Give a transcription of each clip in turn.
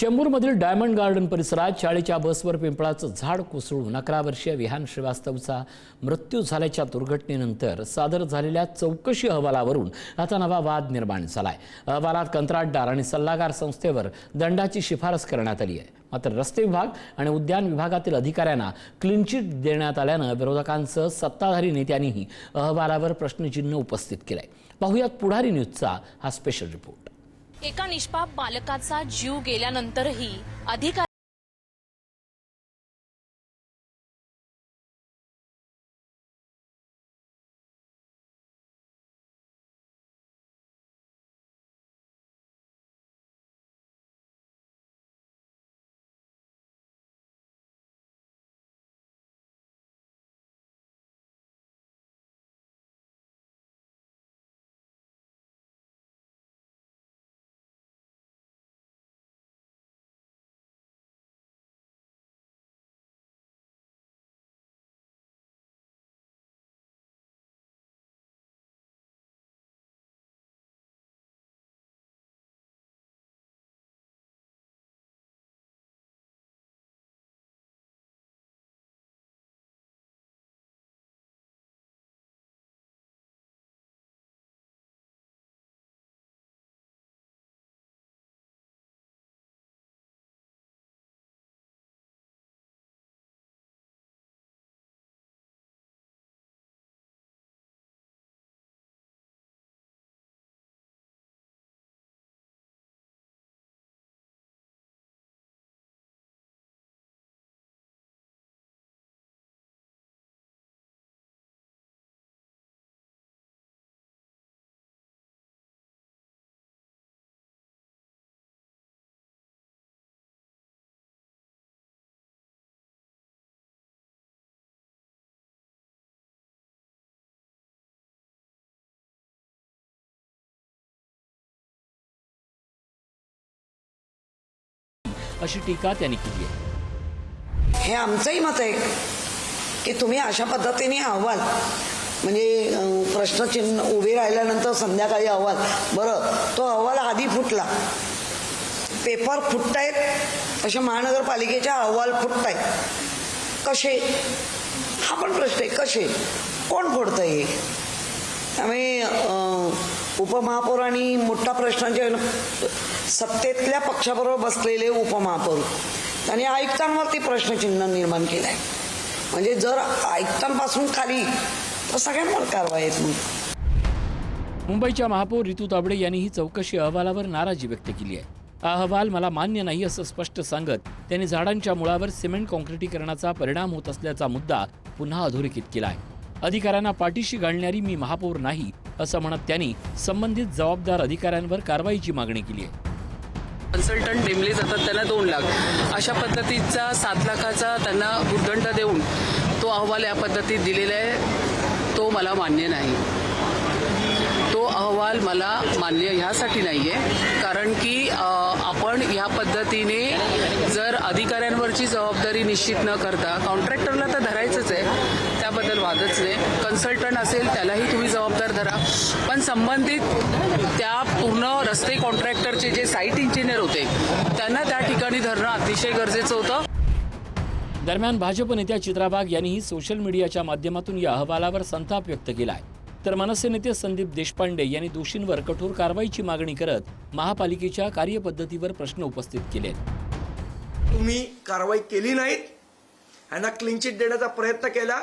चेंबूरमधील diamond garden परिसरात शाळेच्या बसवर पिंपळाचं झाड कोसळून 11 वर्षीय विहान श्रीवास्तवचा मृत्यू झाल्याच्या दुर्घटनेनंतर सादर झालेल्या चौकशी अहवालावरून आता नवा वाद निर्माण झालाय। अहवालात कंत्राटदार आणि सल्लागार संस्थेवर दंडाची शिफारस करण्यात आली आहे। मात्र रस्ते विभाग आणि उद्यान विभागातील अधिकाऱ्यांना क्लीन चिट देण्यात आल्यानं विरोधकांसह सत्ताधारी नेत्यांनीही अहवालावर प्रश्नचिन्ह उपस्थित केलंय। पाहुयात पुढारी न्यूजचा हा स्पेशल रिपोर्ट। एका निष्पाप बालकाचा जीव गेल्यानंतरही अधिकारी अशी टीका त्यांनी केली आहे। हे आमचंही मत आहे की तुम्ही अशा पद्धतीने अहवाल म्हणजे प्रश्नचिन्ह उभे राहिल्यानंतर संध्याकाळी अहवाल बरं तो अहवाल आधी फुटला, पेपर फुटतायत अशा महानगरपालिकेच्या अहवाल फुटतायत कसे, हा पण प्रश्न आहे। कसे, कोण फोडतंय हे? त्यामुळे उपमहापौर आणि मोठा प्रश्नाचे सत्तेतल्या पक्षाबरोबर बसलेले उपमहापौर त्यांनी आयुक्तांवरती प्रश्नचिन्ह निर्माण केलं आहे। म्हणजे जर आयुक्तांपासून खाली तर सगळ्यांवर कारवाई आहे। मुंबईच्या महापौर रितू ताबडे यांनी ही चौकशी अहवालावर नाराजी व्यक्त केली आहे। हा अहवाल मला मान्य नाही असं स्पष्ट सांगत त्यांनी झाडांच्या मुळावर सिमेंट काँक्रिटीकरणाचा परिणाम होत असल्याचा मुद्दा पुन्हा अधोरेखित केला आहे। अधिकाऱ्यांना पाठीशी घालणारी मी महापौर नाही असं म्हणत त्यांनी संबंधित जबाबदार अधिकाऱ्यांवर कारवाईची मागणी केली आहे। कन्सल्टंट नेमले जातात त्यांना 2 लाख अशा पद्धतीचा 7 लाखाचा त्यांना भूर्दंड देऊन तो अहवाल या पद्धतीत दिलेला आहे, तो मला मान्य नाही। तो अहवाल मला मान्य ह्यासाठी नाही आहे कारण की आपण ह्या पद्धतीने जर अधिकाऱ्यांवरची जबाबदारी निश्चित न करता कॉन्ट्रॅक्टरला तर धरायचंच आहे, त्याबद्दल वादच नाही। कन्सल्टंट असेल त्यालाही तुम्ही जबाबदार धरा, पण संबंधित त्या पूर्ण रस्ते कॉन्ट्रॅक्टरचे जे साईट इंजिनियर होते त्यांना त्या ठिकाणी धरणं अतिशय गरजेचं होतं। दरम्यान भाजप नेत्या चित्रा वाघ यांनीही सोशल मीडियाच्या माध्यमातून या अहवालावर संताप व्यक्त केला आहे। तर मनसे नेते संदीप देशपांडे यांनी दोषींवर कठोर कारवाईची मागणी करत महापालिकेच्या कार्यपद्धतीवर प्रश्न उपस्थित केले। तुम्ही कारवाई केली नाहीत, यांना क्लीन चिट देण्याचा प्रयत्न केला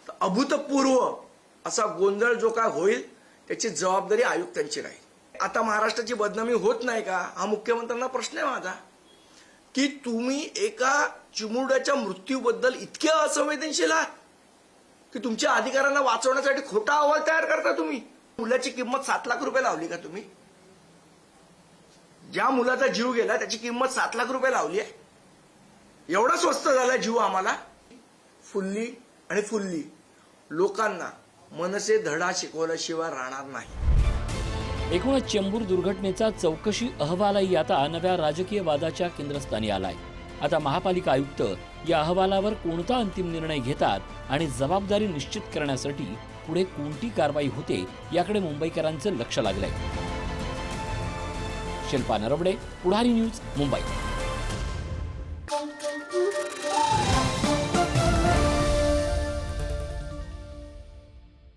तर अभूतपूर्व असा गोंधळ जो काय होईल त्याची जबाबदारी आयुक्तांची राहील। आता महाराष्ट्राची बदनामी होत नाही का, हा मुख्यमंत्र्यांना प्रश्न आहे माझा की तुम्ही एका चिमुरड्याच्या मृत्यूबद्दल इतके असंवेदनशील आहात की तुमच्या अधिकाऱ्यांना वाचवण्यासाठी खोटा अहवाल तयार करता। तुम्ही मुलाची किंमत 7 लाख रुपये लावली का? तुम्ही ज्या मुलाचा जीव गेला त्याची किंमत 7 लाख रुपये लावली आहे? एवढा स्वस्त झाला जीव आम्हाला? फुल्ली लोकांना मनसे धडा शिकवल्याशिवाय राहणार नाही। एकूणच चेंबूर दुर्घटनेचा चौकशी अहवालही आता नव्या राजकीय वादाच्या केंद्रस्थानी आलाय। आता महापालिका आयुक्त या अहवालावर कोणता अंतिम निर्णय घेतात आणि जबाबदारी निश्चित करण्यासाठी पुढे कोणती कारवाई होते याकडे मुंबईकरांचं लक्ष लागलंय। शिल्पा नरवडे, पुढारी न्यूज, मुंबई.